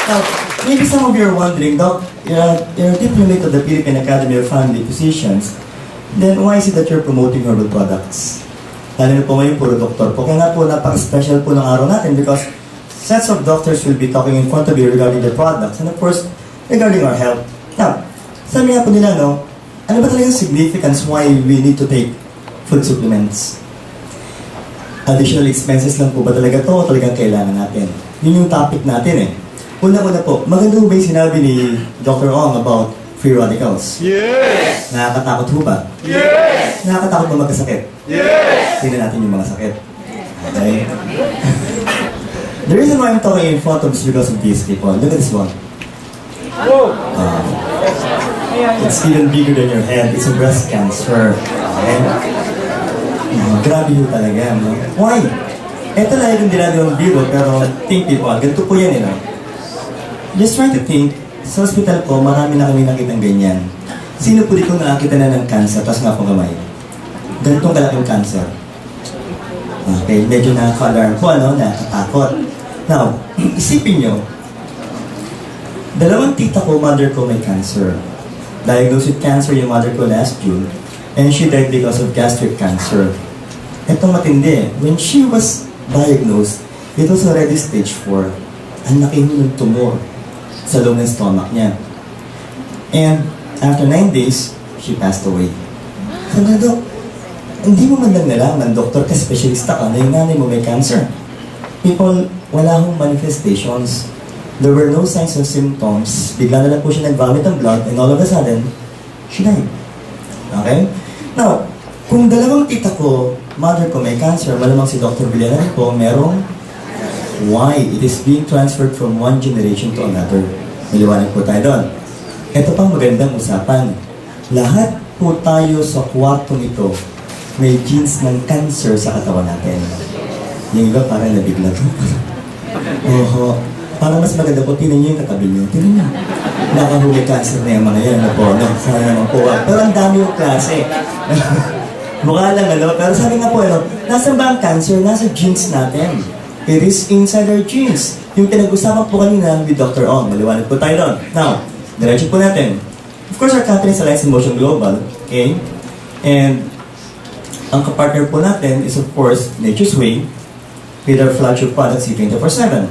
Now, maybe some of you are wondering, Doc, you're a diplomate of the Philippine Academy of Family Physicians, then why is it that you're promoting herbal products? Lalo na po ngayon, puro doktor po. Kaya nga po, napaka-special po ng araw natin because sets of doctors will be talking in front of you regarding the products and of course, regarding our health. Now, sabi nga po nila, no, ano ba talagang significance why we need to take food supplements? Additional expenses lang po ba talaga to o talagang kailangan natin? Yun yung topic natin eh. Una-una po, maganda ba yung sinabi ni Dr. Ong about free radicals? Yes! Nakakatakot ho ba? Yes! Nakakatakot ba magkasakit? Yes! Tingnan natin yung mga sakit. Okay? The reason why I'm talking in front of is because of these people. Look at this one. It's even bigger than your head. It's a breast cancer. Okay? Grabe yun talaga. No? Why? Ito lang yung dinadawang biro, pero think people, ganito po yan eh. No? Just try to think, sa hospital po, marami na kami nakitang ganyan. Sino po di ko nakakita na ng cancer, tapos nga po kamay? Ganitong kalaking cancer. Okay, medyo nakaka-alarm po, ano, nakakatakot. Now, isipin nyo, dalawang tita ko, mother ko may cancer. Diagnosed with cancer yung mother ko last June, and she died because of gastric cancer. Itong matindi, when she was diagnosed, it was already stage 4. Ang laki ng tumor sa loob ng stomach niya. And after 9 days, she passed away. Sabi na, Dok, hindi mo man lang nalaman, doktor ka, specialista ka, na yung nanay mo may cancer. People, wala akong manifestations. There were no signs or symptoms. Bigla na lang po siya nag-vomit ng blood, and all of a sudden, she died. Okay? Now, kung dalawang tita ko, mother ko may cancer, malamang si Dr. Villanueva po, merong why? It is being transferred from one generation to another. Maliwanag po tayo doon. Ito pang magandang usapan. Lahat po tayo sa kwartong ito may genes ng cancer sa katawan natin. Yung iba parang nabigla to. Oho. Parang mas maganda po, tinan niyo yung katabi niyo. Tinan niyo. Nakahuli cancer na yung mga yan. No? Sana naman po. Pero ang dami yung klase. Mukha lang, ano? Pero sabi nga po, ano, nasan ba ang cancer? Nasa genes natin. It is inside our genes. Yung pinag-usapan po kanina with Dr. Ong. Maliwanag po tayo doon. Now, diretso po natin. Of course, our company is Alliance in Motion Global. Okay? And ang kapartner po natin is of course, Nature's Way with our flagship product, C24/7.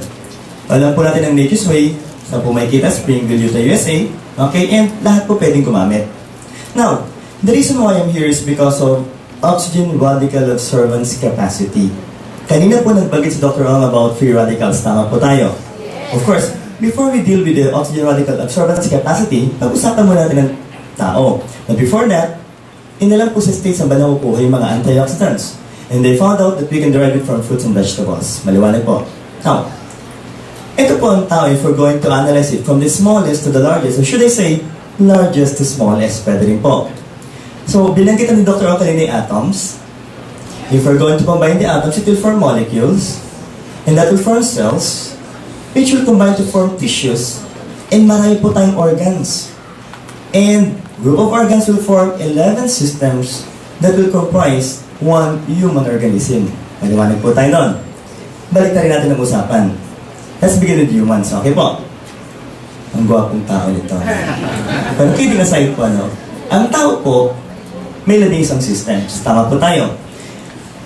Alam po natin ang Nature's Way sa Pumaykita, Springville, Utah, USA. Okay? And lahat po pwedeng gumamit. Now, the reason why I'm here is because of oxygen radical absorbance capacity. Kanina po nagbagit si Dr. Ong about free radicals. Tama po tayo. Of course, before we deal with the oxygen radical absorbance capacity, pag-usapan muna natin ng tao. But before that, inalam po sa States ang banang upuha yung mga antioxidants. And they found out that we can derive it from fruits and vegetables. Maliwanag po. Now, ito po ang tao if we're going to analyze it from the smallest to the largest. So should I say, largest to smallest? Pwede rin po. So, binanggitan ni Dr. Ong kanina yung atoms. If we're going to combine the atoms, it will form molecules, and that will form cells, which will combine to form tissues, and marami po tayong organs. And group of organs will form 11 systems that will comprise one human organism. Maliwanag po tayo nun. Balik na rin natin ang usapan. Let's begin with humans, okay po? Ang gwapong tao nito. Pero kidding aside po, ano, ang tao po, may labing isang systems. Tama po tayo.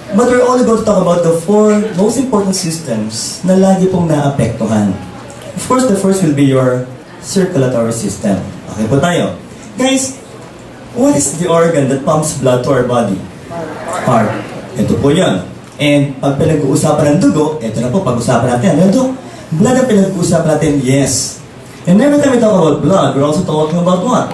But we're only going to talk about the 4 most important systems na lagi pong naapektuhan. Of course, the first will be your circulatory system. Okay po tayo. Guys, what is the organ that pumps blood to our body? Heart. Ito po yun. And pag pinag-uusapan ng dugo, ito na po, pag-usapan natin. Ano ito? Blood ang pinag-uusapan natin, yes. And every time we talk about blood, we're also talking about what?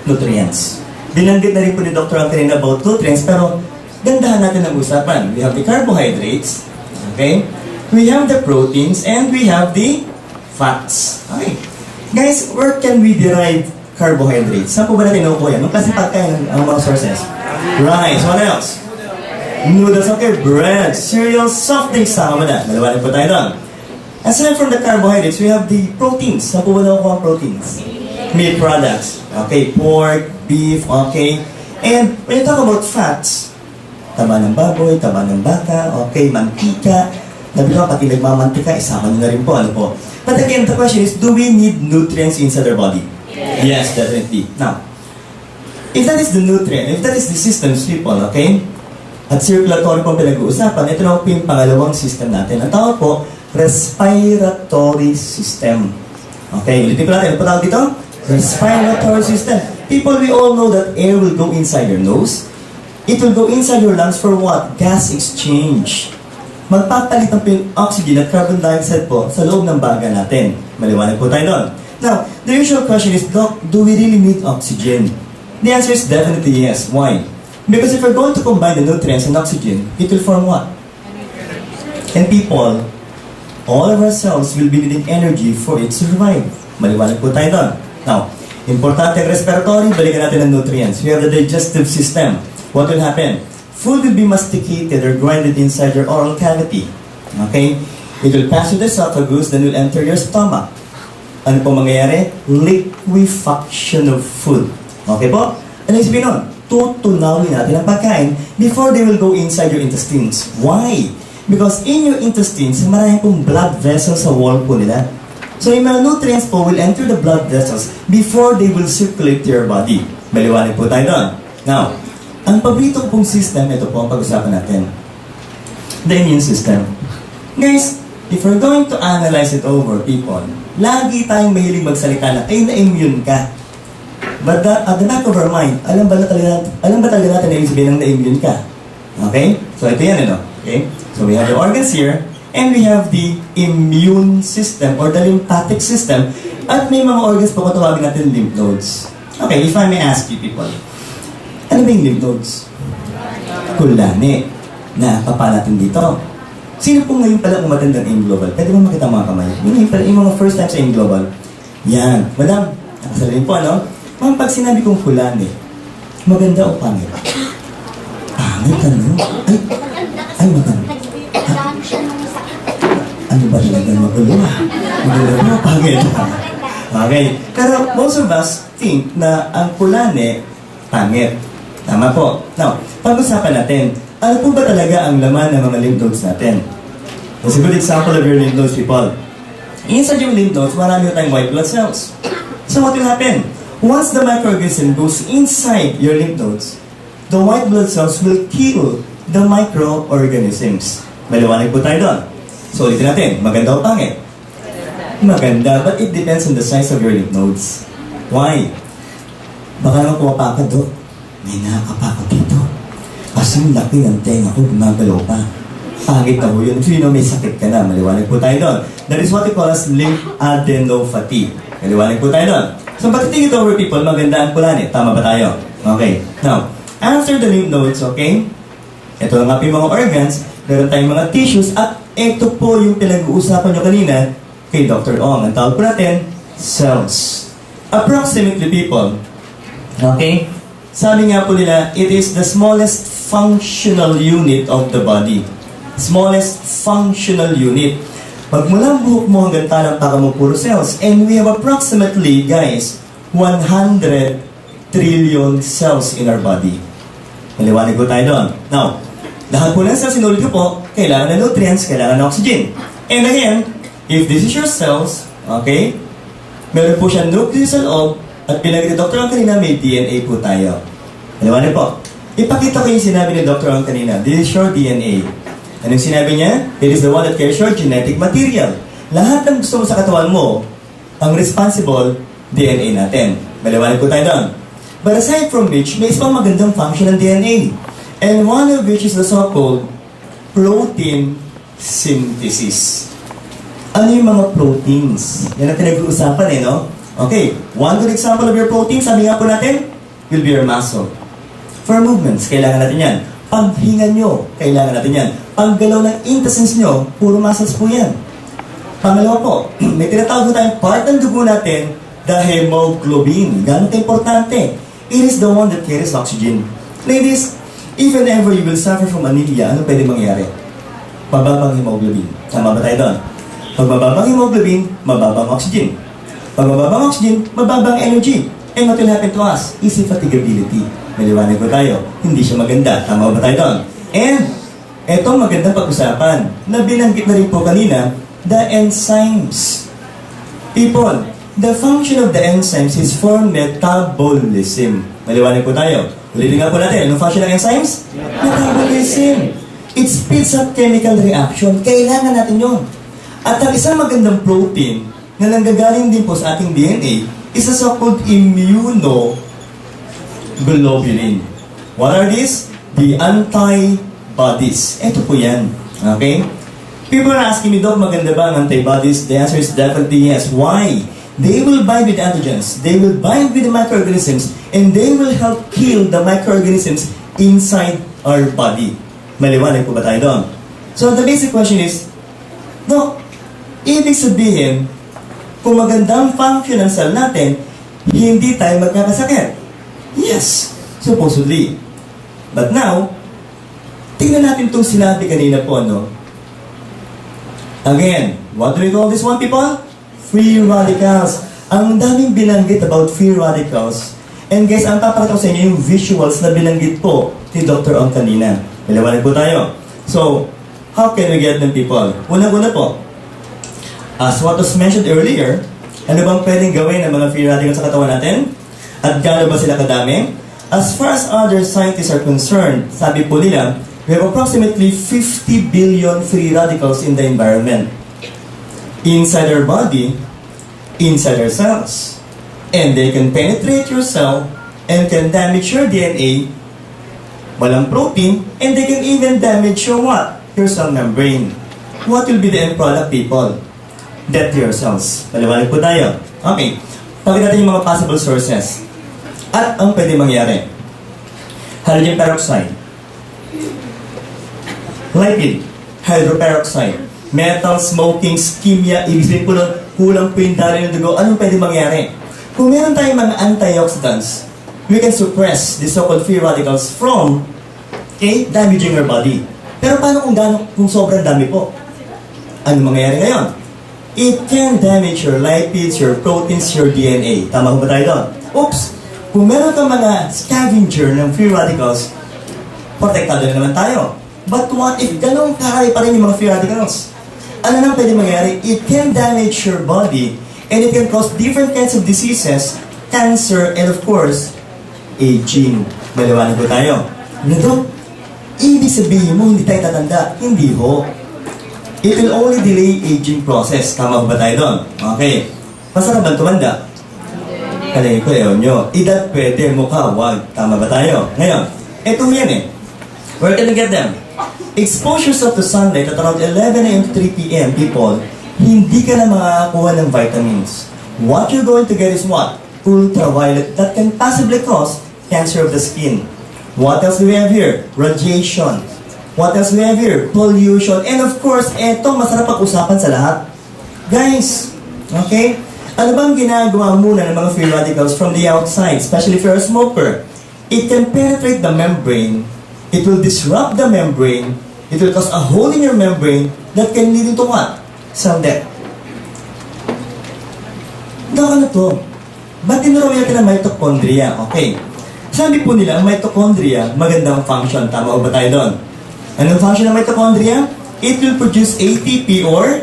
Nutrients. Binanggit na rin po ni Dr. Ang about nutrients, pero gandahan natin ang usapan. We have the carbohydrates, okay? We have the proteins, and we have the fats. Okay. Guys, where can we derive carbohydrates? Saan po ba natin nakukuha yan? Anong klase pagkain ang mga sources? Rice. What else? Noodles. Okay. Bread. Cereals. Soft drinks. Sama mo na. Maliwanag po tayo doon. Aside from the carbohydrates, we have the proteins. Saan po ba nakukuha ang proteins? Meat products. Okay. Pork, beef. Okay. And when you talk about fats, taba ng baboy, taba ng baka, okay, mantika, Sabi ko, pati nagmamantika, isama nyo na rin po, ano po. But again, the question is, do we need nutrients inside our body? Yes, definitely. Now, if that is the nutrient, if that is the systems, people, okay? At circulatory po pinag-uusapan, ito na po yung pangalawang system natin. Ang tawag po, respiratory system. Okay, ulitin ko natin. Ano po tawag dito? Respiratory system. People, we all know that air will go inside your nose. It will go inside your lungs for what? Gas exchange. Magpapalitan po yung oxygen at carbon dioxide po sa loob ng baga natin. Maliwanag po tayo doon. Now, the usual question is, Doc, do we really need oxygen? The answer is definitely yes. Why? Because if we're going to combine the nutrients and oxygen, it will form what? And people, all of our cells will be needing energy for it to survive. Maliwanag po tayo doon. Now, importante ang respiratory, balikan natin ang nutrients. We have the digestive system. What will happen? Food will be masticated or grinded inside your oral cavity. Okay? It will pass through the esophagus, then will enter your stomach. Ano po mangyayari? Liquefaction of food. Okay po? Ano yung sabihin nun? Tutunawin natin ang pagkain before they will go inside your intestines. Why? Because in your intestines, maraming pong blood vessels sa wall po nila. So yung mga nutrients po will enter the blood vessels before they will circulate to your body. Maliwanag po tayo doon. Now, ang paborito pong system, ito po ang pag-usapan natin. The immune system. Guys, if we're going to analyze it over, people, lagi tayong mahilig magsalita na, ay, na-immune ka. But at the back of our mind, alam ba talaga natin na ibig sabihin ng na-immune ka? Okay? So ito yan, ano? Okay? So we have the organs here, and we have the immune system or the lymphatic system, at may mga organs po kung tawagin natin lymph nodes. Okay, if I may ask you, people, ano ba yung lymph nodes? Kulani. Nakapa natin dito. Sino po ngayon pala umattend ng AIM Global? Pwede mo makita mga kamay? Yung mga first time sa AIM Global. Yan. Madam, nakasalalin po, ano? Ma'am, pag sinabi kong kulani, maganda o pangit? Pangit, ano? Ay, maganda. Ano ba talaga magulo? Magulo mo, pangit. Okay. Pero most of us think na ang kulani, pangit. Tama po. Now, pag-usapan natin, ano po ba talaga ang laman ng mga lymph nodes natin? That's a good example of your lymph nodes, people. Inside your lymph nodes, marami tayong white blood cells. So what will happen? Once the microorganism goes inside your lymph nodes, the white blood cells will kill the microorganisms. Maliwanag po tayo doon. So ulitin natin, maganda o pangit? Maganda, but it depends on the size of your lymph nodes. Why? Baka naman pumapakad, Dok. May nakakapakad dito. Kasi laki ng tenga ko, gumagalaw pa. Pangit na ho yun. So, may sakit ka na. Maliwanag po tayo doon. That is what we call as lymphadenopathy. Maliwanag po tayo doon. So, patitingin it over, people, maganda ang kulani. Tama ba tayo? Okay. Now, after the lymph nodes, okay? Ito nga po yung mga organs. Meron tayong mga tissues. At ito po yung pinag-uusapan nyo kanina kay Dr. Ong. Ang tawag po natin, cells. Approximately, people. Okay? Sabi nga po nila, it is the smallest functional unit of the body. Smallest functional unit. Magmula ang buhok mo hanggang talampaka mo, puro cells. And we have approximately, guys, 100 trillion cells in our body. Maliwanag po tayo doon. Now, lahat po ng cells, sinulit ko po, kailangan ng nutrients, kailangan ng oxygen. And again, if this is your cells, okay, meron po siya nucleus sa loob, at pinag-ni Dr. Ang kanina, may DNA po tayo. Maliwanag po. Ipakita ko yung sinabi ni Dr. Ang kanina. This is your DNA. Anong sinabi niya? It is the one that carries your genetic material. Lahat ng gusto mo sa katawan mo, ang responsible, DNA natin. Maliwanag po tayo doon. But aside from which, may isang magandang function ng DNA. And one of which is the so-called protein synthesis. Ano yung mga proteins? Yan ang pinag-uusapan eh, no? Okay, one good example of your protein, sabi nga po natin, will be your muscle. For movements, kailangan natin yan. Paghinga nyo, kailangan natin yan. Paggalaw ng intestines nyo, puro muscles po yan. Pangalawa po, may tinatawag po tayong part ng dugo natin, the hemoglobin. Ganun importante. It is the one that carries oxygen. Ladies, even ever you will suffer from anemia, ano pwede mangyari? Mababang hemoglobin. Tama ba tayo doon? Pag mababang hemoglobin, mababang oxygen. Pag mababang oxygen, mababang energy. And what will happen to us? Easy fatigability. Maliwanag po tayo. Hindi siya maganda. Tama ba tayo doon? And, Etong magandang pag-usapan na binanggit na rin po kanina, the enzymes. People, the function of the enzymes is for metabolism. Maliwanag po tayo. Ulitin nga po natin, anong function ng enzymes? Metabolism. It speeds up chemical reaction. Kailangan natin yun. At ang isang magandang protein na nanggagaling din po sa ating DNA is a so-called immunoglobulin. What are these? The antibodies. Ito po yan. Okay? People are asking me, Doc, maganda ba ang antibodies? The answer is definitely yes. Why? They will bind with antigens. They will bind with the microorganisms and they will help kill the microorganisms inside our body. Maliwanag po ba tayo doon? So the basic question is, Doc, ibig sabihin, kung magandang function ng cell natin, hindi tayo magkakasakit. Yes, supposedly. But now, tingnan natin itong sinabi kanina po, no? Again, what do we call this one, people? Free radicals. Ang daming binanggit about free radicals. And guys, ang papakita ko sa inyo yung visuals na binanggit po ni Dr. Ong kanina. Maliwanag po tayo. So, how can we get them, people? Una-una po, as what was mentioned earlier, ano bang pwedeng gawin ng mga free radicals sa katawan natin? At gaano ba sila kadami? As far as other scientists are concerned, sabi po nila, we have approximately 50 billion free radicals in the environment. Inside our body, inside our cells. And they can penetrate your cell and can damage your DNA, walang protein, and they can even damage your what? Your cell membrane. What will be the end product, people? Death to your cells. Maliwanag po tayo. Okay. Pakita natin yung mga possible sources. At ang pwede mangyari. Hydrogen peroxide. Lipid, hydroperoxide, metal, smoking, ischemia, ibig sabihin po nun, kulang po yung daloy ng dugo, anong pwede mangyari? Kung meron tayong mga antioxidants, we can suppress the so-called free radicals from damaging our body. Pero paano kung sobrang dami po? Ano mangyayari ngayon? It can damage your lipids, your proteins, your DNA. Tama ko ba tayo doon? Oops! Kung meron kang mga scavenger ng free radicals, protektado na naman tayo. But what if ganun karami pa rin yung mga free radicals? Ano nang pwede mangyari? It can damage your body and it can cause different kinds of diseases, cancer, and of course, aging. Maliwanag po tayo. Ano? Ibig sabihin mo, hindi tayo tatanda. Hindi ho. It will only delay aging process. Tama ba tayo doon? Okay. Masarap ba tumanda? Kalingin ko, ewan nyo. Edad pwede, mukha, wag. Tama ba tayo? Ngayon, eto yan eh. Where can we get them? Exposures of the sunlight at around 11 a.m. to 3 p.m. people, hindi ka na makakakuha ng vitamins. What you're going to get is what? Ultraviolet that can possibly cause cancer of the skin. What else do we have here? Radiation. What else do we have here? Pollution. And of course, eto masarap pag-usapan sa lahat. Guys, okay? Ano bang ginagawa muna ng mga free radicals from the outside, especially if you're a smoker? It can penetrate the membrane. It will disrupt the membrane. It will cause a hole in your membrane that can lead into what? Cell death. Ano to? Ba't tinuro natin ang mitochondria? Okay. Sabi po nila, ang mitochondria, magandang function. Tama ba tayo doon? Anong function ng mitochondria? It will produce ATP or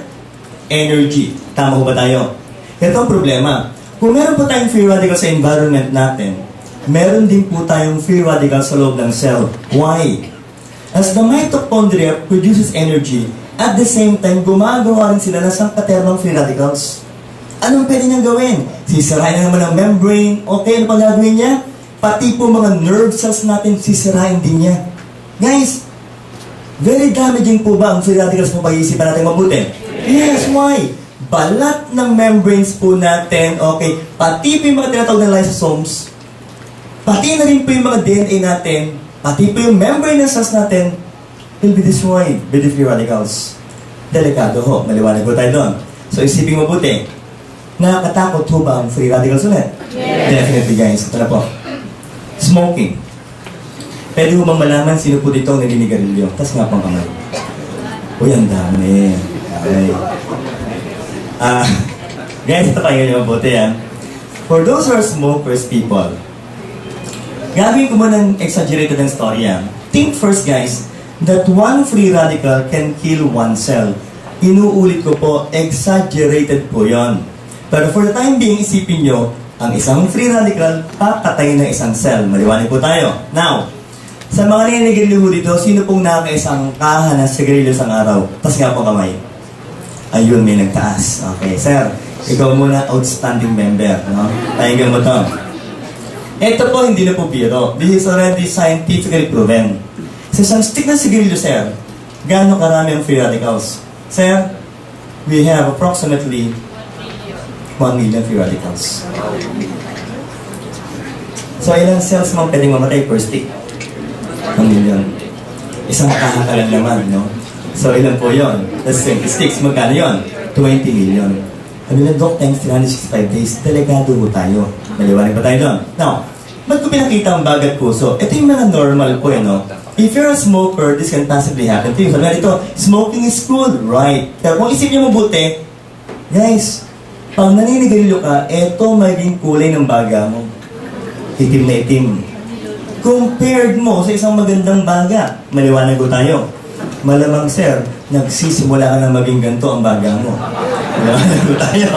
energy. Tama ba tayo? Ito ang problema. Kung meron po tayong free radicals sa environment natin, meron din po tayong free radicals sa loob ng cell. Why? As the mitochondria produces energy, at the same time, gumagawa rin sila ng sangkatermang free radicals. Anong pwede niyang gawin? Sisirain na naman ang membrane. Okay, ano pang gagawin niya? Pati po mga nerve cells natin, sisirain din niya. Guys, very damaging po ba ang free radicals mo pag-iisipan natin mabuti? Yes, why? Balat ng membranes po natin, okay, pati po yung mga tinatawag na lysosomes, pati na rin po yung mga DNA natin, pati po yung membrane ng cells natin, will be destroyed by the free radicals. Delikado ho, maliwanag po tayo doon. So isipin mabuti, nakakatakot ho ba ang free radicals ulit? Yes. Definitely guys, ito na po. Smoking. Pwede ho bang malaman sino po dito ang naninigarilyo? Tas nga pang kamay. Uy, ang dami. Okay. Guys, ito pakinggan nyo mabuti yan. For those who are smokers, people, gagawin ko mo ng exaggerated ng story yan. Think first, guys, that one free radical can kill one cell. Inuulit ko po, exaggerated po yon. Pero for the time being, isipin nyo, ang isang free radical, papatayin ng isang cell. Maliwanag po tayo. Now, sa mga naninigarilyo dito, sino pong nakakaisang kaha ng sigarilyo sa araw? Tas nga po kamay. Ayun, may nagtaas. Okay, sir, ikaw muna outstanding member. No? Pahingan mo to. Ito po, hindi na po biro. This is already scientifically proven. Sa isang stick na sigarilyo, sir, gaano karami ang free radicals? Sir, we have approximately 1 million free radicals. So, ilang cells mo pwedeng mamatay per stick? 1 million. Isang kaha ka lang naman, no? So, ilan po yun? That's 20 sticks. Magkano yun? 20 million. Sabi na, Doc, times 365 days, delegado po tayo. Maliwanag pa tayo doon. Now, ba't ko pinakita ang bagat puso? Ito yung mga normal po, no? If you're a smoker, this can possibly happen to you. Sabi nga dito, smoking is good, right? Pero kung isip niyo mabuti, guys, pag naninigarilyo ka, eto maging kulay ng baga mo. Itim na itim. Compared mo sa isang magandang baga, maliwanag ko tayo. Malamang, sir, nagsisimula ka na maging ganito ang baga mo. Maliwanag ko tayo.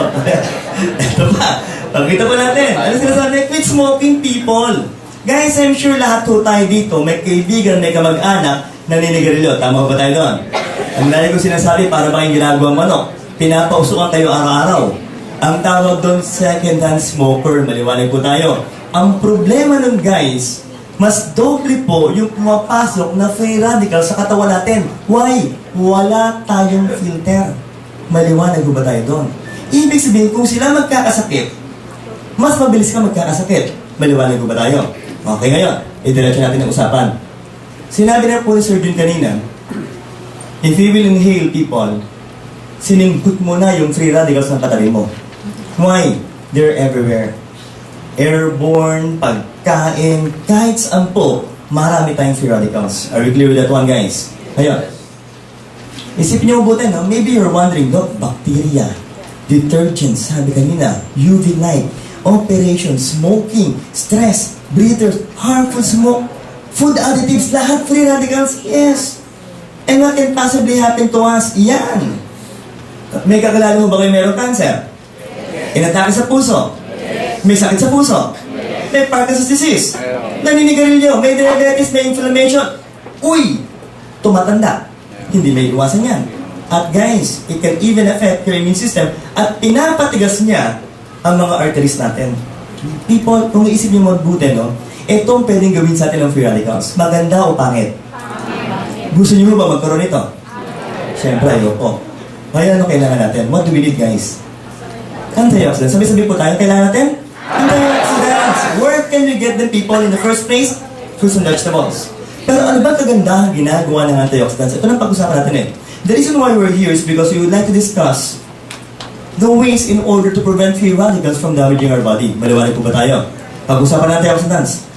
Ito pa. Pagkita po natin. Ano sinasabi? Quit smoking, people. Guys, I'm sure lahat po tayo dito, may kaibigan, may kamag-anak, naninigarilyo. Tama ba tayo doon? Ang lagi ko sinasabi, para ba yung ginagawang manok? Pinapausukan tayo araw-araw. Ang tawag doon, second-hand smoker. Maliwanag po tayo. Ang problema nun, guys, mas doble po yung pumapasok na free radical sa katawan natin. Why? Wala tayong filter. Maliwanag ba tayo doon? Ibig sabihin, kung sila magkakasakit, mas mabilis ka magkakasakit. Maliwanag ba tayo? Okay, ngayon, idiretso natin ang usapan. Sinabi na po ni Sir Jun kanina, if you will inhale, people, siningkot mo na yung free radicals ng katabi mo. Why? They're everywhere. Airborne, pagkain, kahit saan po, marami tayong free radicals. Are we clear with that one, guys? Ayun. Isipin niyo mabuti, no? Maybe you're wondering, no? Bacteria, detergents, sabi kanina, UV light, operation, smoking, stress, breathers, harmful smoke, food additives, lahat free radicals? Yes. And what can possibly happen to us? Yan. May kakilala mo ba kayo meron cancer? Inatake sa puso? May sakit sa puso? May Parkinson's disease? Naninigarilyo? May diabetes? May inflammation? Uy! Tumatanda. Hindi may iwasan yan. At guys, it can even affect your immune system at pinapatigas niya ang mga arteries natin. People, kung iisip niyo mabuti, no? Itong pwedeng gawin sa atin ng free radicals. Maganda o pangit? Gusto niyo ba magkaroon ito? Siyempre, ayoko. Kaya ano kailangan natin? What do we need, guys? Antioxidants. Sabi-sabi po tayo, kailangan natin? Antioxidants. Where can we get them, people, in the first place? Fruits and vegetables. Pero ano ba kagandahan ginagawa ng antioxidants? Ito nang pag-usapan natin eh. The reason why we're here is because we would like to discuss the ways in order to prevent free radicals from damaging our body. Maliwanag po ba tayo? Pag-usapan ng antioxidants.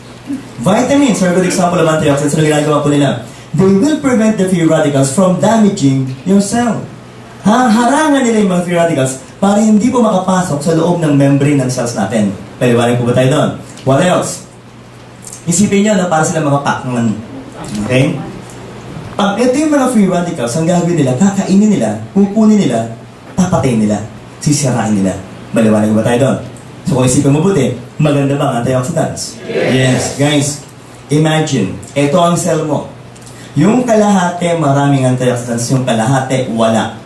Vitamins are a good example of antioxidants. Ano ginagawa po nila? They will prevent the free radicals from damaging your cell. Haharangan nila yung mga free radicals para hindi po makapasok sa loob ng membrane ng cells natin. Maliwanag po ba tayo doon? What else? Isipin nyo na para sila mga Pac-Man. Okay? Pag ito yung mga free radicals, ang gagawin nila, kakainin nila, pupunin nila, papatayin nila, sisirain nila. Maliwanag ba tayo doon? So kung isipin mabuti, maganda ba ang antioxidants? Yes. Guys, imagine, ito ang cell mo. Yung kalahati, maraming antioxidants. Yung kalahati, wala.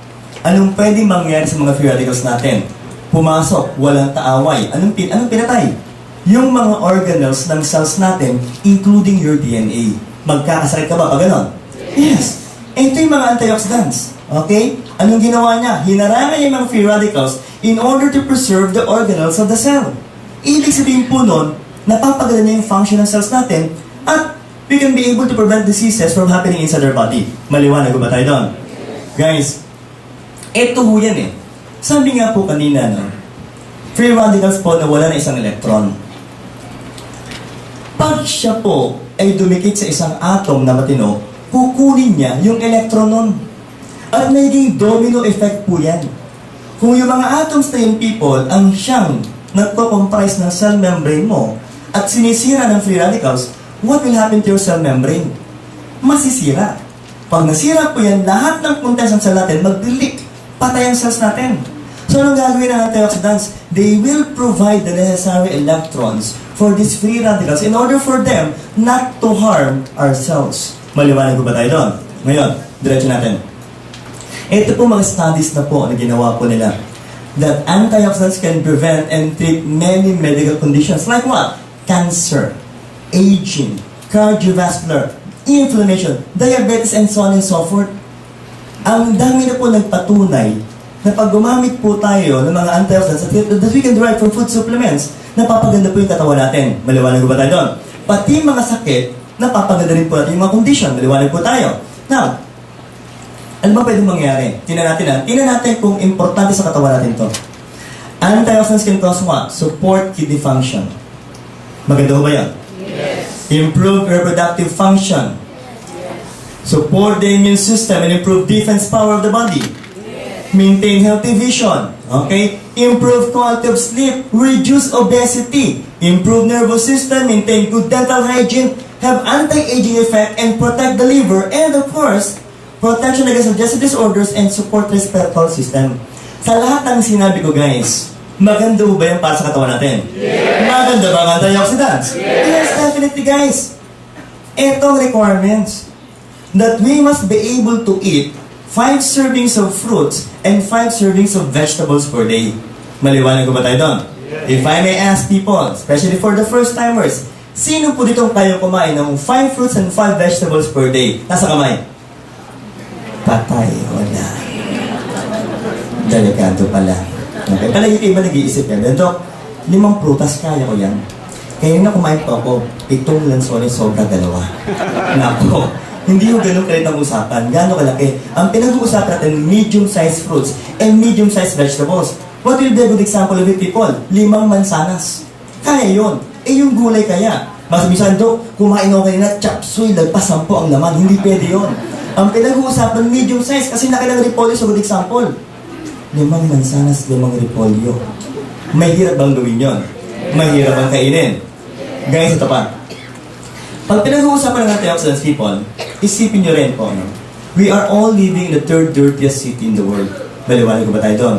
Anong pwedeng mangyari sa mga free radicals natin? Pumasok, walang taaway. Anong pinatay? Yung mga organelles ng cells natin, including your DNA. Magkakasakit ka ba pag ganon? Yes. Ito yung mga antioxidants. Okay? Anong ginawa niya? Hinarangan yung mga free radicals in order to preserve the organelles of the cell. Ibig sabihin po nun, napapagala niya yung function ng cells natin at we can be able to prevent diseases from happening inside our body. Maliwanag ba tayo doon? Guys, eto ho yan eh. Sabi nga po kanina, no? Free radicals po na wala na isang electron. Pag siya po ay dumikit sa isang atom na matino, kukunin niya yung electron nun. At naging domino effect po yan. Kung yung mga atoms na yung people ang siyang nagpo-comprise ng cell membrane mo at sinisira ng free radicals, what will happen to your cell membrane? Masisira. Pag nasira po yan, lahat ng contents ng cell natin mag-delete. Patay ang cells natin. So, anong gagawin ng antioxidants? They will provide the necessary electrons for these free radicals in order for them not to harm our cells. Maliwanag ko ba tayo doon? Ngayon, diretso natin. Ito po mga studies na po na ginawa po nila that antioxidants can prevent and treat many medical conditions like what? Cancer, aging, cardiovascular, inflammation, diabetes, and so on and so forth. Ang dami na po nagpatunay na pag gumamit po tayo ng mga antioxidants that we can derive from food supplements, napapaganda po yung katawan natin. Maliwanag ko ba tayo doon? Pati mga sakit, napapaganda rin po natin yung mga condition. Maliwanag po tayo. Now, ano ba pwedeng mangyari? Tingnan natin kung importante sa katawan natin to. Antioxidants can cause what? Support kidney function. Maganda ba yan? Yes. Improve reproductive function. Support the immune system and improve defense power of the body. Maintain healthy vision. Okay? Improve quality of sleep. Reduce obesity. Improve nervous system. Maintain good dental hygiene. Have anti-aging effect and protect the liver. And of course, protection against digestive disorders and support respiratory system. Sa lahat ng sinabi ko, guys, maganda ba yan para sa katawan natin? Yes. Maganda ba ang antioxidants? Yes, definitely, guys. Itong requirements that we must be able to eat 5 servings of fruits and 5 servings of vegetables per day. Maliwanag ko ba tayo doon? If I may ask people, especially for the first timers, sino po ditong kayo kumain ng 5 fruits and 5 vegetables per day? Nasa kamay? Patay, wala. Delikado pala. Okay, palagi kayo ba nag-iisip yan? Dok, 5 prutas, kaya ko yan. Kaya na kumain po ako, 7 lansones sobra 2. Nako, hindi yung ganun kalit ang usapan. Gano'n kalaki. Ang pinag-uusapan natin, medium-sized fruits and medium-sized vegetables. What will be a good example of it, people? 5 mansanas. Kaya yun. Yung gulay kaya. Masabihan, Dok, kumain ako kanina, chop suey, lagpas 10 ang laman. Hindi pwede yun. Ang pinag-uusapan, medium size, kasi nakilang repolyo sa good example. 5 mansanas, 5 repolyo. Mahirap bang gawin yun? Mahirap bang kainin? Guys, ito pa. Pag pinag-uusapan ng antioxidants, people, isipin nyo rin po, no? We are all living in the 3rd dirtiest city in the world. Maliwanag ko ba tayo doon?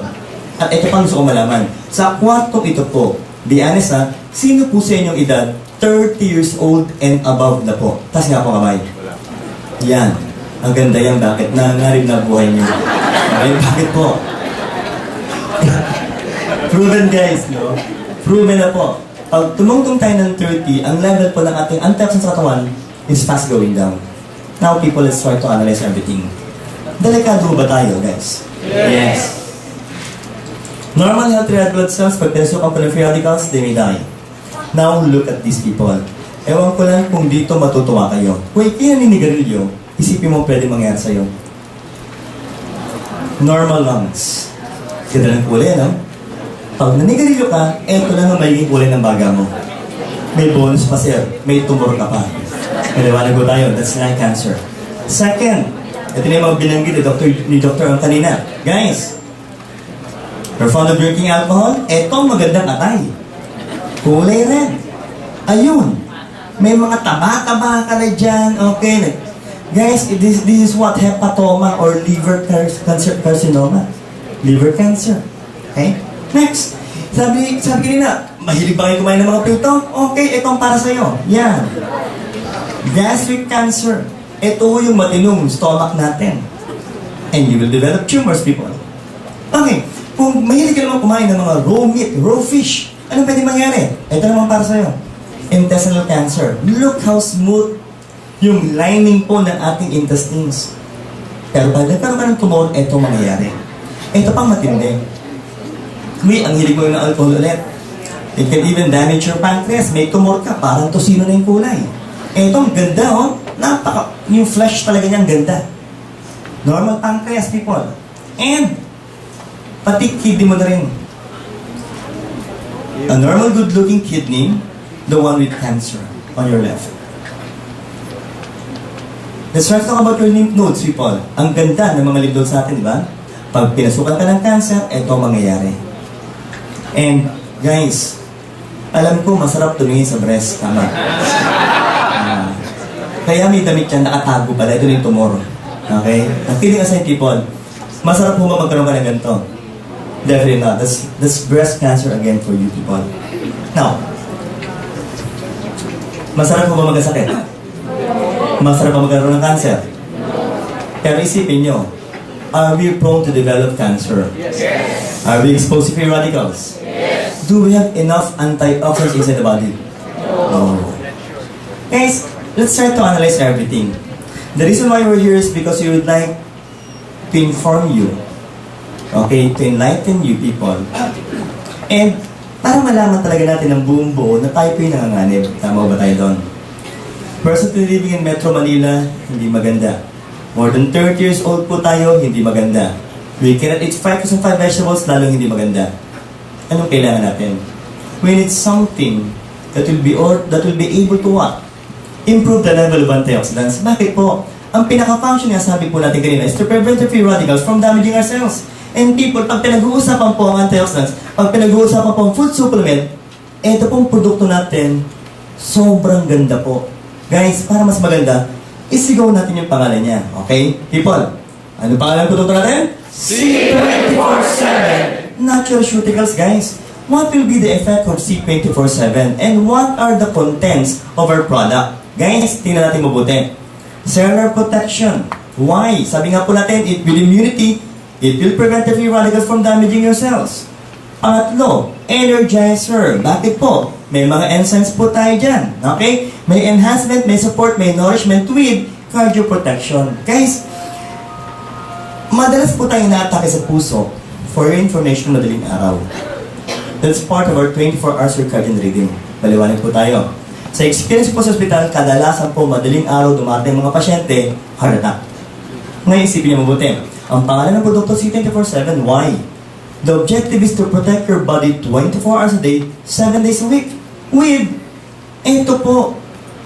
At ito pang gusto ko malaman. Sa kwartong ito po, be honest ha, sino po sa inyong edad 30 years old and above na po? Tas nga po kamay. Yan. Ang ganda yan. Bakit? Nangarib na buhay niyo. Okay, bakit po? Proven guys, no? Proven na po. Pag tumungtong tayo ng 30, ang level po ng ating antioxidants sa katawan is fast going down. Now people, let's try to analyze everything. Delikado ba tayo, guys? Yes. Normal healthy red blood cells, pag pinasok ang free radicals, they may die. Now, look at these people. Ewan ko lang kung dito matutuwa kayo. Kung ikinaninigarilyo, isipin mo pwede mangyari sa'yo. Normal lungs. Ganda ng kulay, no? Pag nanigarilyo ka, eto lang ang magiging kulay ng baga mo. May bones pa, sir. May tumor ka pa. Maliwanag ko tayo, that's lung cancer. Second, ito na yung mga binanggit ni Dr. ang kanina. Guys, you're fond of drinking alcohol? Etong magandang atay. Kulay red. Ayun. May mga taba-taba ka na dyan. Okay. Guys, this is what hepatoma or liver carcinoma. Liver cancer. Okay? Next. Sabi kanina, mahilig ba kayo kumain ng mga prito? Okay, itong para sa'yo. Yan. Gastric cancer. Ito yung matinong stomach natin. And you will develop tumors, people. Okay. Kung mahilig ka naman kumain ng mga raw meat, raw fish, anong pwede mangyari? Ito naman para sa'yo. Intestinal cancer. Look how smooth yung lining po ng ating intestines. Pero pag nagkaroon ka ng tumor, ito mangyayari. Ito pang matindi. May ang hilig mo yung alcohol ulit. It can even damage your pancreas. May tumor ka, parang tosino na yung kulay. Ito, ang ganda, oh. Yung flesh talaga niyang ganda. Normal pancreas, people. And, pati kidney mo na rin. A normal good-looking kidney, the one with cancer on your left. Let's talk about your lymph nodes, people. Ang ganda ng mga lymph nodes natin, di ba? Pag pinasukan ka ng cancer, ito mangyayari. And, guys, alam ko masarap tumingin sa breast, tama? Kaya may damit yan, nakatago pala. Ito yung tumor. Okay? Ang kidding aside, people, masarap po ba magkaroon ka ng ganito? Definitely not. That's breast cancer again for you people. Now, masarap po ba magkasakit? Masarap ba magkaroon ng cancer? Pero isipin nyo, are we prone to develop cancer? Yes. Are we exposed to free radicals? Yes. Do we have enough antioxidants inside the body? No. Guys, let's try to analyze everything. The reason why we're here is because we would like to inform you, okay, to enlighten you people, and para malaman talaga natin ang buong buo na tayo po yung nanganganib. Tama ba tayo doon? Person living in Metro Manila, hindi maganda. More than 30 years old po tayo, hindi maganda. We cannot eat 5 vegetables, lalong hindi maganda. Anong kailangan natin? We need something that will be able to what? Improve the level of antioxidants. Bakit po? Ang pinaka-function nga sabi po natin kanina is to prevent the free radicals from damaging our cells. And people, pag pinag-uusapan po ang antioxidants, pag pinag-uusapan po ang food supplement, ito pong produkto natin, sobrang ganda po. Guys, para mas maganda, isigaw natin yung pangalan niya. Okay? People, ano pangalan ng produkto natin? C24/7. Naturalceuticals, guys. What will be the effect of C24/7? And what are the contents of our product? Guys, tingnan natin mabuti. Cellular protection. Why? Sabi nga po natin, it will immunity, it will prevent the free radicals from damaging your cells. Pangatlo, energizer. Bakit po? May mga enzymes po tayo dyan. Okay? May enhancement, may support, may nourishment with cardioprotection. Guys, madalas po tayo na-atake sa puso. For your information, madaling araw. That's part of our 24 hours circadian rhythm. Baliwanag po tayo. Sa experience po sa ospital, kadalasan po madaling araw dumating mga pasyente, heart attack. Ngayon, isipin niyo mabuti. Ang pangalan ng produkto C24/7, why? The objective is to protect your body 24 hours a day, 7 days a week. With, ito po,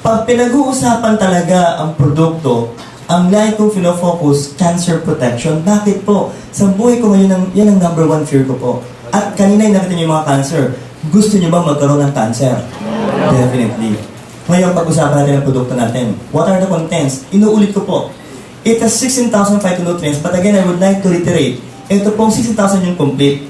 pag pinag-uusapan talaga ang produkto, ang lahat kong fino-focus, cancer protection. Bakit po? Sa buhay ko ngayon, yan ang number one fear ko po. At kanina yung nakita niyo yung mga cancer. Gusto niyo bang magkaroon ng cancer? Definitely. Ngayon, pag-usapan natin ang produkto natin. What are the contents? Inuulit ko po. It has 16,000 phytonutrients, but again, I would like to reiterate, ito pong 16,000 yung complete.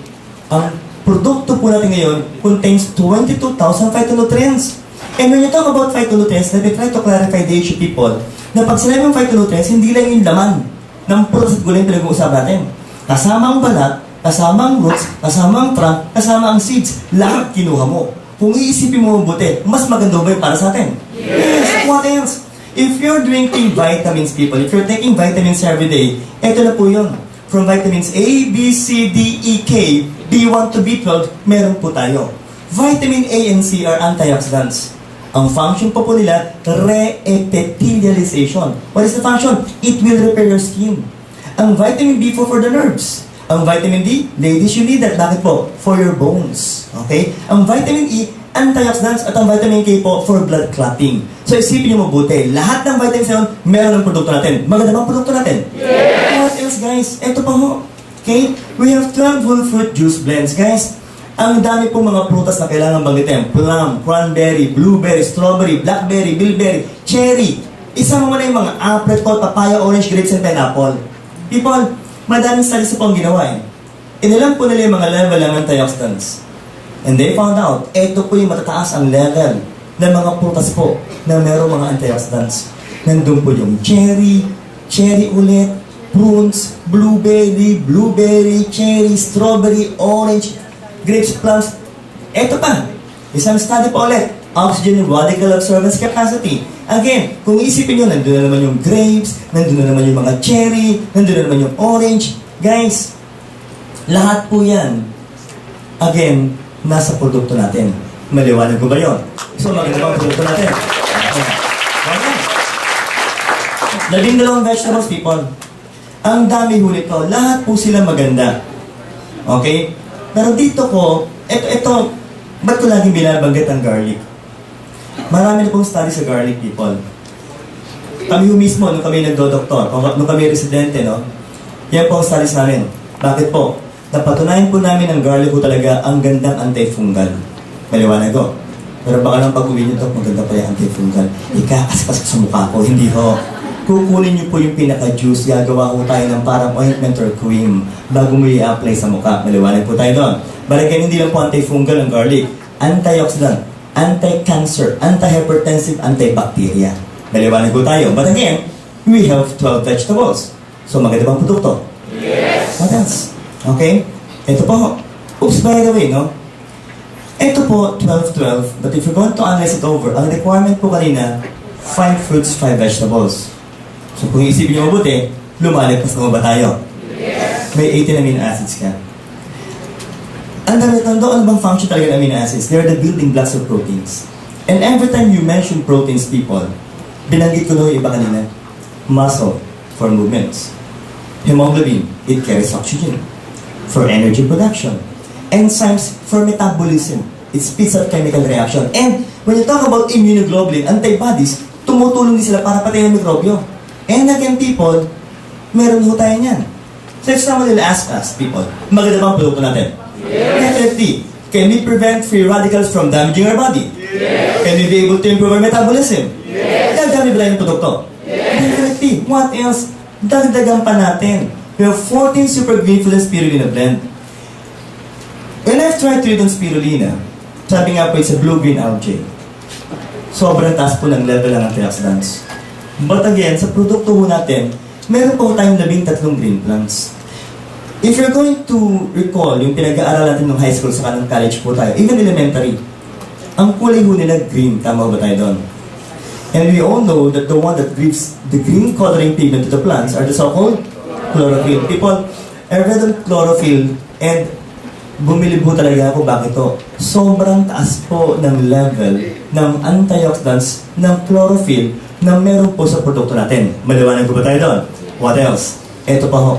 Ang produkto po natin ngayon contains 22,000 phytonutrients. And when you talk about phytonutrients, let me try to clarify the issue, people, na pag sinabi yung phytonutrients, hindi lang yung laman ng prutas at gulay yung pinag-uusapan natin. Kasama ang balat, kasama ang roots, kasama ang trunk, kasama ang seeds. Lahat kinuha mo. Kung iisipin mo mabuti, mas maganda ba yung para sa atin? Yes! What else? If you're drinking vitamins, people, if you're taking vitamins every day, eto na po yun. From vitamins A, B, C, D, E, K, B1 to B12, meron po tayo. Vitamin A and C are antioxidants. Ang function po nila, re-epithelialization. What is the function? It will repair your skin. Ang vitamin B for the nerves. Ang vitamin D, ladies, you need that. Bakit po? For your bones. Okay? Ang vitamin E, antioxidants, at ang vitamin K po for blood clotting. So isipin niyo mabuti, lahat ng vitamins na yun, meron ng produkto natin. Maganda bang produkto natin? Yes! What else, guys? Ito pa mo. Okay? We have 12 whole fruit juice blends, guys. Ang dami pong mga prutas na kailangan banggitin. Plum, cranberry, blueberry, strawberry, blackberry, bilberry, cherry. Isama mo na yung mga apricot, papaya, orange, grapes, and pineapple. People, madaming studies po ang ginawa eh. Inilang po nila yung mga level ng antioxidants. And they found out, ito po yung matataas ang level ng mga prutas po na merong mga antioxidants. Nandun po yung cherry, cherry ulit, prunes, blueberry, cherry, strawberry, orange, grapes, plums. Ito pa, isang study pa ulit, oxygen radical absorbance capacity. Again, kung isipin nyo, nandun na naman yung grapes, nandun na naman yung mga cherry, nandun na naman yung orange. Guys, lahat po yan, again, nasa produkto natin. Maliwanag ko ba yun? So, maganda ang produkto natin. Okay. 12 vegetables, people. Ang dami huli ko. Lahat po sila maganda. Okay? Pero dito ko, ito, ba't ko laging binabanggit ang garlic? Marami na pong study sa garlic, people. Kami mismo, nung kami nagdo-doktor, nung kami residente, no? Yan po ang studies namin. Bakit po? Napatunayan po namin ang garlic ko talaga ang gandang antifungal. Maliwanag ko. Pero baka lang pag-uwi nyo ito, maganda pa yung antifungal. Ikakaspas sa mukha ko, hindi ho. kukunin niyo po yung pinaka-juice, gagawa ko tayo ng parang ointment or cream bago mo i-apply sa mukha. Maliwanag po tayo doon. But again, hindi lang po anti-fungal ang garlic. Antioxidant, anti-cancer, anti-hypertensive, antibacteria. Maliwanag po tayo. But again, we have 12 vegetables. So maganda bang produkto? Yes. What else? Okay? Ito po. Oops, by the way, no? Ito po, 12-12. But if you're going to analyze it over, ang requirement po kanina, 5 fruits, 5 vegetables. So kung isipin niyo mabuti, lumalagpas na ba tayo? Yes. May 18 amino acids ka. Ang dami ano bang function talaga ng amino acids? They're the building blocks of proteins. And every time you mention proteins, people, binanggit ko na yung iba kanina. Muscle, for movements. Hemoglobin, it carries oxygen for energy production. Enzymes, for metabolism. It speeds up chemical reaction. And when you talk about immunoglobulin, antibodies, tumutulong din sila para patayin ang mikrobyo. And again, people, meron ho tayo niyan. So if someone will ask us, people, maganda bang produkto natin? Yes. Definitely. Can we prevent free radicals from damaging our body? Yes. Can we be able to improve our metabolism? Yes. Dagdagan ba yung produkto? Yes. Definitely. What else? Dagdagan pa natin. We have 14 super greenful and spirulina blend. When I've tried to read on spirulina, sabi nga po it's a blue-green algae. Sobrang taas po ng level ng antioxidants. But again, sa produkto po natin, meron po tayong 13 green plants. If you're going to recall yung pinag-aaral natin ng high school sa kanang college po tayo, even elementary, ang kulay ho nila green, tama ba tayo doon? And we all know that the one that gives the green coloring pigment to the plants are the so-called chlorophyll. People, I read on chlorophyll and bumilib po talaga ako bakit to. Sobrang taas po ng level ng antioxidants ng chlorophyll na meron po sa produkto natin. Maliwanag ko ba tayo doon? What else? Ito pa ho.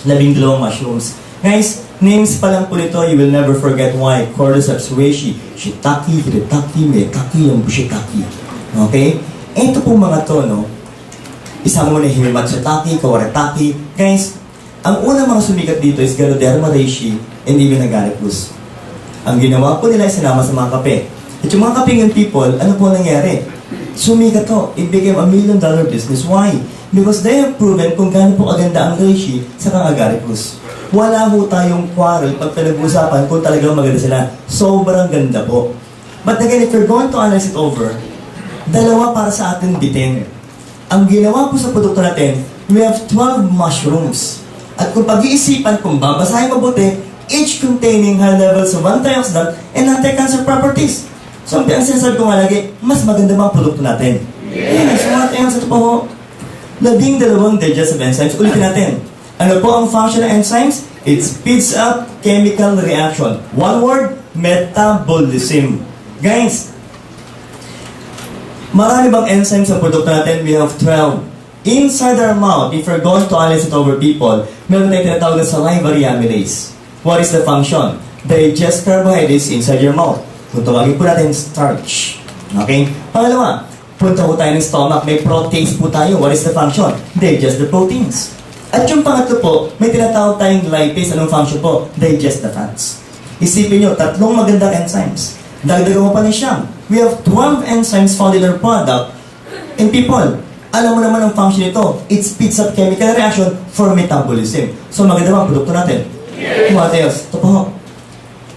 12 mushrooms. Guys, names pa lang po nito, you will never forget why. Cordyceps reishi, shiitake, hiratake, maitake, yung bushitake. Okay? Ito po mga to, no? Isang muna himatsutake, kawaratake. Guys, ang unang mga sumikat dito is Ganoderma reishi and even agaricus. Ang ginawa po nila ay sinama sa mga kape. At yung mga kapingan people, ano po nangyari? Sumikat to. It became $1 million business. Why? Because they have proven kung gaano po aganda ang reishi sa agaricus. Wala po tayong quarrel pag pinag-usapan kung talagang maganda sila. Sobrang ganda po. But again, if you're going to analyze it over, dalawa para sa atin bitin. Ang ginawa po sa produkto natin, we have 12 mushrooms. At kung pag-iisipan, kung babasahin mabuti, each containing high levels of antioxidant and anti-cancer properties. So, ang sinasabi ko nga lagi, mas maganda bang produkto natin? Yes, what else? Ito po ho. 12 digestive enzymes. Ulitin natin. Ano po ang function ng enzymes? It speeds up chemical reaction. One word, metabolism. Guys, marami bang enzymes sa produkto natin? We have 12. Inside our mouth, if we're going to analyze it over people, meron tayong tinatawag na salivary amylase. What is the function? Digest carbohydrates inside your mouth. Kung tawagin po natin starch. Okay? Pangalawa, punta po tayo ng stomach, may proteins po tayo. What is the function? Digest the proteins. At yung pangatlo po, may tinatawag tayong lipase. Anong function po? Digest the fats. Isipin nyo, 3 magandang enzymes. Dagdagan mo pa ni siyang. We have 12 enzymes found in our product. And people, alam mo naman ang function nito. It speeds up chemical reaction for metabolism. So maganda ba ang produkto natin? Yes. What else? Ito po.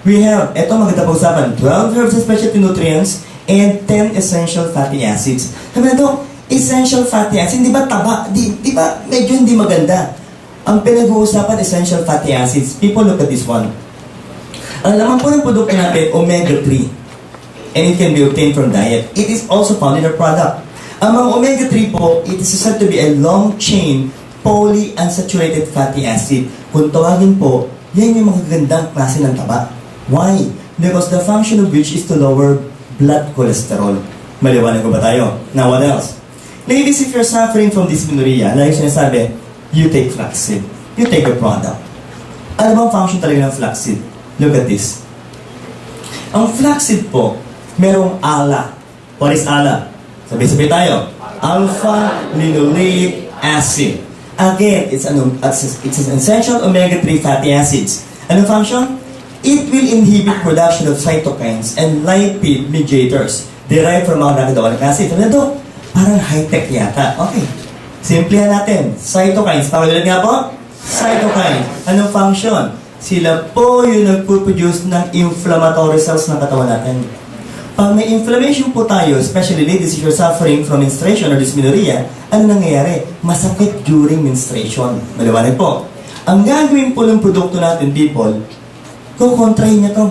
We have, ito maganda pa usapan, 12 herbs and specialty nutrients and 10 essential fatty acids. Sabi na ito, essential fatty acids, di ba taba? Di ba medyo hindi maganda? Ang pinag-uusapan, essential fatty acids. People, look at this one. Ang laman po ng produkto natin, omega-3. And it can be obtained from diet. It is also found in our product. Ang mga omega-3 po, it is said to be a long-chain polyunsaturated fatty acid. Kung tawagin po, yan yung magagandang klase ng taba. Why? Because the function of which is to lower blood cholesterol. Maliwanag ko ba tayo? Now, what else? Ladies, if you're suffering from dysmenorrhea, like sinasabi, you take flaxseed. You take a product. Ano ba ang function talaga ng flaxseed? Look at this. Ang flaxseed po, merong ALA. What is ALA? Sabi-sabi tayo. Alpha-linoleic acid. Again, it's an essential omega-3 fatty acids. Anong function? It will inhibit production of cytokines and lipid mediators derived from arachidonic acid. Ano ito? Parang high-tech yata. Okay. Simplihan natin. Cytokines. Pakiulit nga po. Cytokines. Anong function? Sila po yung nagpo-produce ng inflammatory cells ng katawan natin. Pag may inflammation po tayo, especially ladies, if you're suffering from menstruation or dysmenorrhea, ano nangyayari? Masakit during menstruation. Maliwanag po. Ang gagawin po ng produkto natin, people, kukontrahin niya to.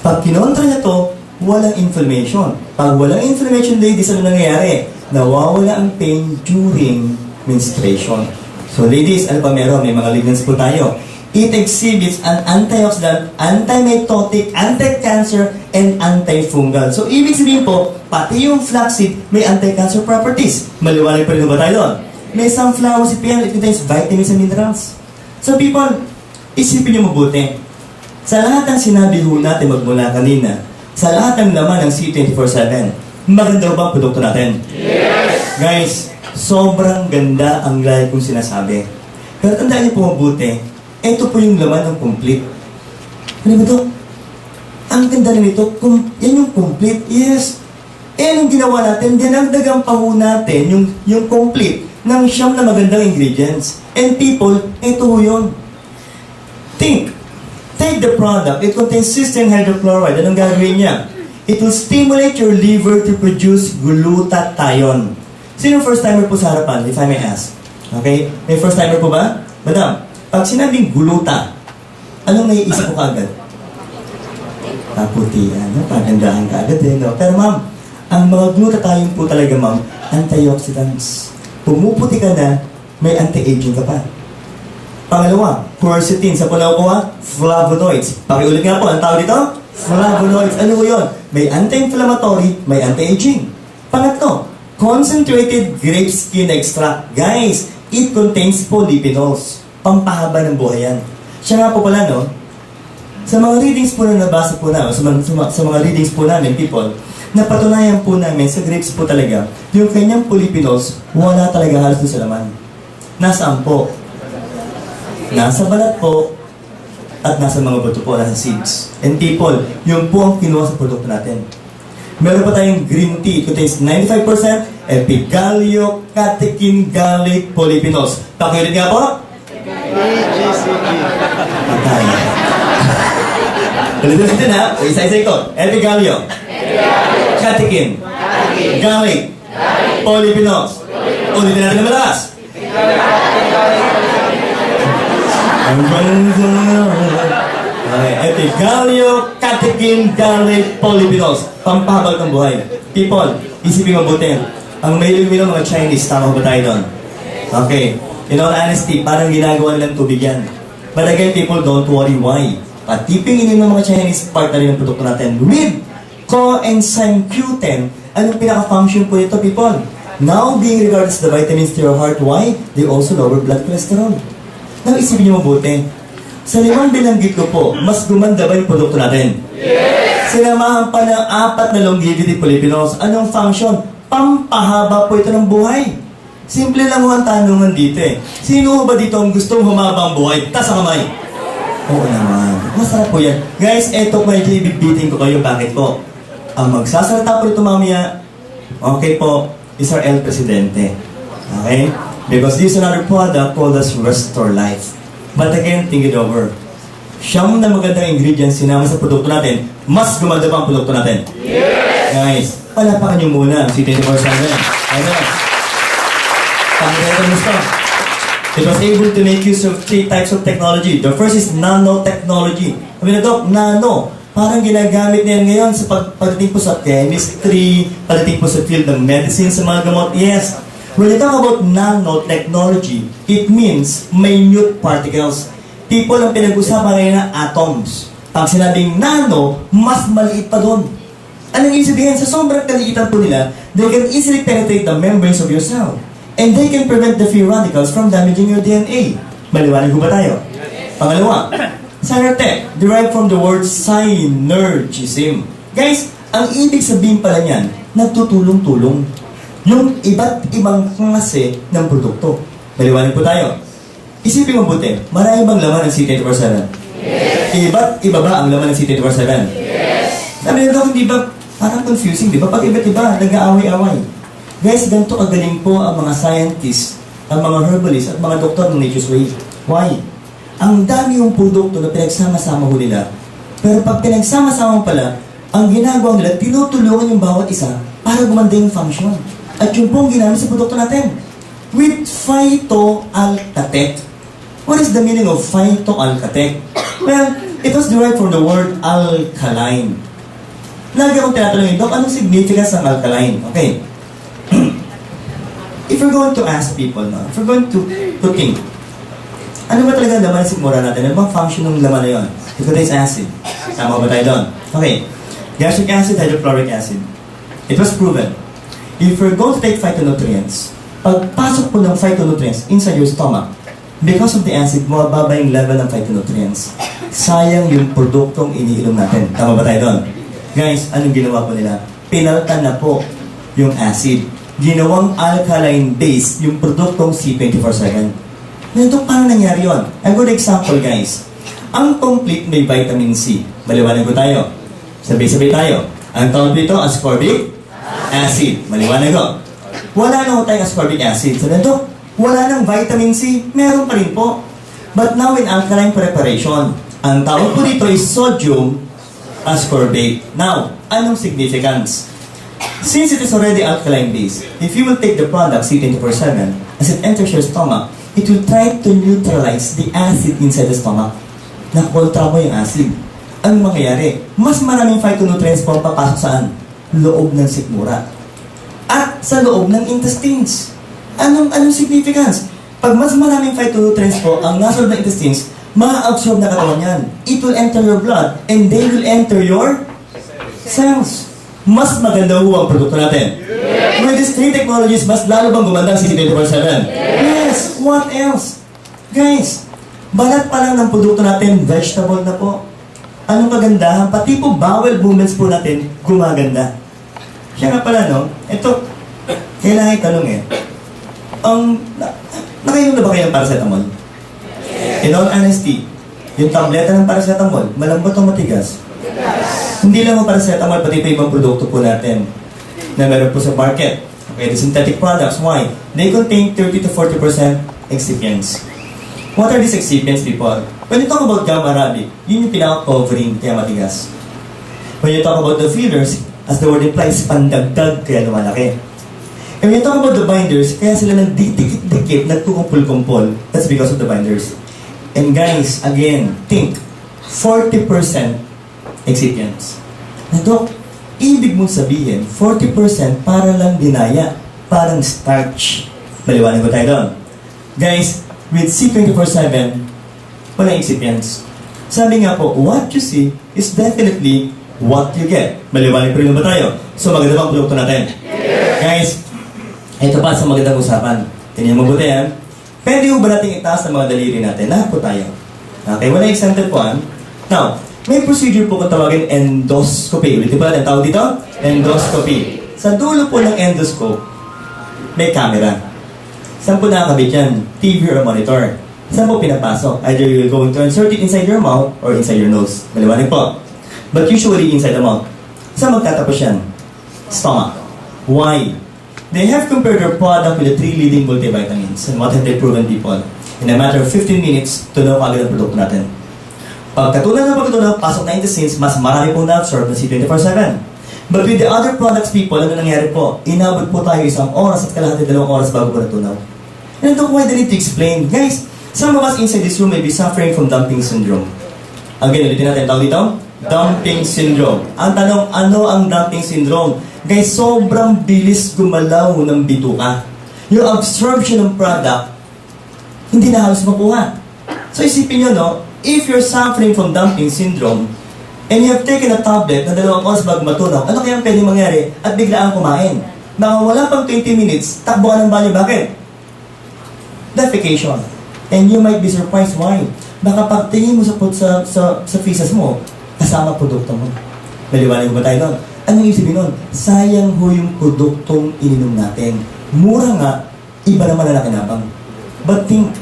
Pag kinontra niya to, walang inflammation. Pag walang inflammation, ladies, ano nangyayari? Nawawala ang pain during menstruation. So ladies, ano pa meron? May mga lignans po tayo. It exhibits an antioxidant, antimitotic, anti-cancer, and antifungal. So, ibig sabihin po, pati yung flaxseed may anti-cancer properties. Maliwanag pa rin ba tayo doon? May sunflower seed pa yan, it contains vitamins and minerals. So, people, isipin nyo mabuti. Sa lahat ng sinabi ho natin magmula kanina, sa lahat ng laman ng C24/7, maganda ba ang produkto natin? Yes! Guys, sobrang ganda ang lagi kong sinasabi. Pero tandaan niyo po mabuti, ito po yung laman ng complete. Ano ba ito? Ang ganda rin ito, yan yung complete. Yes. Anong ginawa natin? Dinagdagan pa ho natin yung complete ng siyam na magandang ingredients. And people, ito ho yun. Think. Take the product. It contains cysteine hydrochloride. Anong gagawin niya? It will stimulate your liver to produce glutathione. Sino first timer po sa harapan, if I may ask? Okay? May first timer po ba? Madam, pag sinabing gluta, anong naiisip ko kaagad? Kaputihan, pagandahan kaagad eh, no? Pero ma'am, ang mga glutathione po talaga ma'am, antioxidants. Pumuputi ka na, may anti-aging ka pa. Pangalawa, quercetin. Sa punaw ko flavonoids. Pakiulit nga po, ang tawag dito? Flavonoids. Ano ko yun? May anti-inflammatory, may anti-aging. Pangatlo, concentrated grape skin extract. Guys, it contains polyphenols. Pampahaba ng buhay yan. Siya nga po pala, no? Sa mga readings po na nabasa po namin, sa mga readings po namin, people, napatunayan po namin sa grapes po talaga, yung kanyang polyphenols, wala talaga halos sa laman. Nasaan po? Nasa balat po, at nasa mga buto po, nasa seeds. And people, yun po ang kinuha sa produkto natin. Meron pa tayong green tea. It contains 95% epigallio, catechin, garlic, polyphenols. Pakiulit nga po. Patay. Ulitin natin ha. Isa-isa ito. Epigallio, catechin, garlic, polyphenols. Ulitin natin na malakas. Ang ganda. Epigallio, catechin, garlic, polyphenols. Pampahabal ng buhay. People, isipin mabuti. Ang mailing-milang mga Chinese, tama ba tayo doon? Okay. In all honesty, parang ginagawa nilang tubig yan. But again, people, don't worry why. Patipingin ng mga Chinese part na rin ng produkto natin with coenzyme Q10. Anong pinaka-function po ito, people? Now, being regarded as the vitamins to your heart, why? They also lower blood cholesterol. Now, isipin niyo mabuti. Sa limang binanggit ko po, mas gumanda ba yung produkto natin? Yes! Sinamahan pa ng 4 na longevity polyphenols. Anong function? Pampahaba po ito ng buhay. Simple lang ho ang tanungan dito eh. Sino ba dito ang gustong humaba ang buhay? Taas ang kamay. Oo naman. Masarap po yan. Guys, eto medyo ibigbitin ko kayo. Bakit po? Ang magsasalita po ito mamaya, okay po, is our El Presidente. Okay? Because this is another product called as Restore Life. But again, think it over. Siyam na magandang ingredients sinama sa produkto natin, mas gumanda pa ang produkto natin. Yes! Guys, palapakan nyo muna ang C24/7. Ano? It was able to make use of 3 types of technology. The first is nanotechnology. Sabi na, Doc, nano. Parang ginagamit niyan ngayon sa pagdating po sa chemistry, pagdating po sa field ng medicine, sa mga gamot. Yes. When you talk about nanotechnology, it means minute particles. People ang pinag-usapan ngayon na atoms. Pag sinabing nano, mas maliit pa doon. Anong isabihin? Sa sobrang kaliitan po nila, they can easily penetrate the membranes of your cell. And they can prevent the free radicals from damaging your DNA. Maliwanag ko ba tayo? Pangalawa, Synertech, derived from the word synergism. Guys, ang ibig sabihin pala niyan, nagtutulong-tulong. Yung iba't ibang klase ng produkto. Maliwanag po tayo. Isipin mo buti, marami bang laman ng C24/7? Yes. Iba't iba ba ang laman ng C24/7? Yes. Sabi nito, hindi ba parang confusing, di ba? Pag iba't iba, nag-aaway-away. Guys, ganito kagaling po ang mga scientists, ang mga herbalists, at mga doktor ng Nature's Way. Why? Ang dami yung produkto na pinagsama-sama ho nila. Pero pag pinagsama-sama pala, ang ginagawa nila, tinutulungan yung bawat isa para gumanda yung function. At yun po ang ginamit sa produkto natin. With phytoalkatech. What is the meaning of phytoalkatech? Well, it was derived from the word alkaline. Lagi akong tinatanungin, Dok, anong significance ng alkaline? Okay. If we're going to ask people, no? If we're going to think, ano ba talaga laman ng sikmura natin? Ano bang function ng laman na yun? It contains acid. Tama ba tayo doon? Okay. Gastric acid, hydrochloric acid. It was proven. If we're going to take phytonutrients, pagpasok po ng phytonutrients inside your stomach, because of the acid, mababa yung level ng phytonutrients. Sayang yung produktong iniinom natin. Tama ba tayo doon? Guys, anong ginawa po nila? Pinaltan na po yung acid. Ginawang alkaline base yung produktong C24/7. Ganito, paano nangyari yun? A good example, guys. Ang complete may vitamin C. Maliwanag ko tayo. Sabay-sabay tayo. Ang tawag dito, ascorbic acid. Maliwanag ko. Wala na tayong ascorbic acid. So, ganito, wala nang vitamin C. Meron pa rin po. But now in alkaline preparation, ang tawag po dito is sodium ascorbate. Now, anong significance? Since it is already alkaline base, if you will take the product C24/7, as it enters your stomach, it will try to neutralize the acid inside the stomach. Nakontra mo yung acid. Anong mangyayari? Mas maraming phytonutrients po ang papasok saan? Loob ng sikmura. At sa loob ng intestines. Anong significance? Pag mas maraming phytonutrients po ang nasa loob ng intestines, ma-absorb na katawan yan. It will enter your blood and they will enter your cells. Mas maganda ho ang produkto natin. Yes. With these three technologies, mas lalo bang gumanda ang C24/7? Yes. What else? Guys, balat pa lang ng produkto natin, vegetable na po. Anong kagandahan? Pati po bowel movements po natin, gumaganda. Siya nga pala, no? Ito, kailangan itanong nakainom na ba kayo ng paracetamol? In all honesty, yung tableta ng paracetamol, malambot o matigas? Hindi lang ang paracetamol, pati pa ibang produkto po natin na meron po sa market. Okay, the synthetic products, why? They contain 30 to 40% excipients. What are these excipients, people? When you talk about gamma arabic, yun yung pinaka-covering kaya matigas. When you talk about the fillers, as the word implies, pandagdag kaya lumalaki. And when you talk about the binders, kaya sila nagdidikit-dikit, nagkukumpul-kumpul. That's because of the binders. And guys, again, think, 40% excipients. Na Dok, ibig mong sabihin, 40% para lang dinaya, parang starch. Maliwanag ko tayo doon. Guys, with C24/7, walang excipients. Sabi nga po, what you see is definitely what you get. Maliwanag pa rin ba tayo? So maganda bang produkto natin? Yeah. Guys, ito pa sa magandang usapan. Tingnan mo mabuti yan. Pwede mo ba natin itaas ang mga daliri natin? Lahat po tayo. Okay, wala example po. Now, may procedure po kung tawagin endoscopy. Ulitin po natin, tawag dito? Endoscopy. Sa dulo po ng endoscope, may camera. Saan po nakakabit yan? TV or monitor. Saan po pinapasok? Either you're going to insert it inside your mouth or inside your nose. Maliwanag po. But usually inside the mouth. Saan magtatapos yan? Stomach. Why? They have compared their product with the 3 leading multivitamins. And what have they proven, people? In a matter of 15 minutes, tunaw agad ang produkto natin. Pagkatunaw, pasok na intestines, mas marami pong na-absorb na C24/7. But with the other products, people, ano nangyari po? Inabot po tayo 1 oras at kalahati 2 oras bago po natunaw. And ito why they need to explain. Guys, some of us inside this room may be suffering from dumping syndrome. Again, ulitin natin, tawag dito? Dumping syndrome. Ang tanong, ano ang dumping syndrome? Guys, sobrang bilis gumalaw ng bituka. Yung absorption ng product, hindi na halos makuha. So isipin nyo, no? If you're suffering from dumping syndrome, and you have taken a tablet na 2 oras bago matunaw, ano kaya pwede mangyari? At biglaan kumain. Baka wala pang 20 minutes, takbo ka ng banyo. Bakit? Defecation. And you might be surprised why. Baka pagtingin mo sa feces mo, kasama produkto mo. Maliwanag ba tayo doon? Anong ibig sabihin nun? Sayang ho yung produktong ininom natin. Mura nga, iba naman na nakinabang. But think,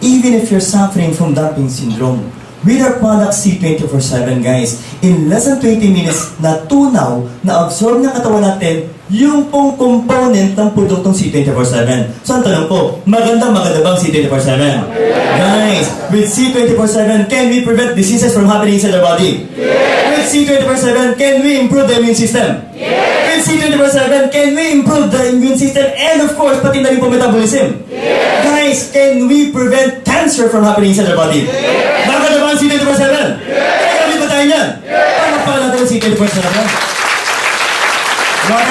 even if you're suffering from dumping syndrome, with our product C24/7, guys. In less than 20 minutes, natunaw, na-absorb ng katawan natin yung pong component ng produktong C24/7. So, ang tanong po, maganda bang C24/7? Guys, with C24/7, can we prevent diseases from happening inside our body? With C24/7, can we improve the immune system? With C24/7, can we improve the immune system? And of course, pati na rin po metabolism. Guys, can we prevent cancer from happening inside our body? Maganda ba ang C24/7? Kaya kami ba tayo niyan? Paano pa natin ang C24/7? Wow!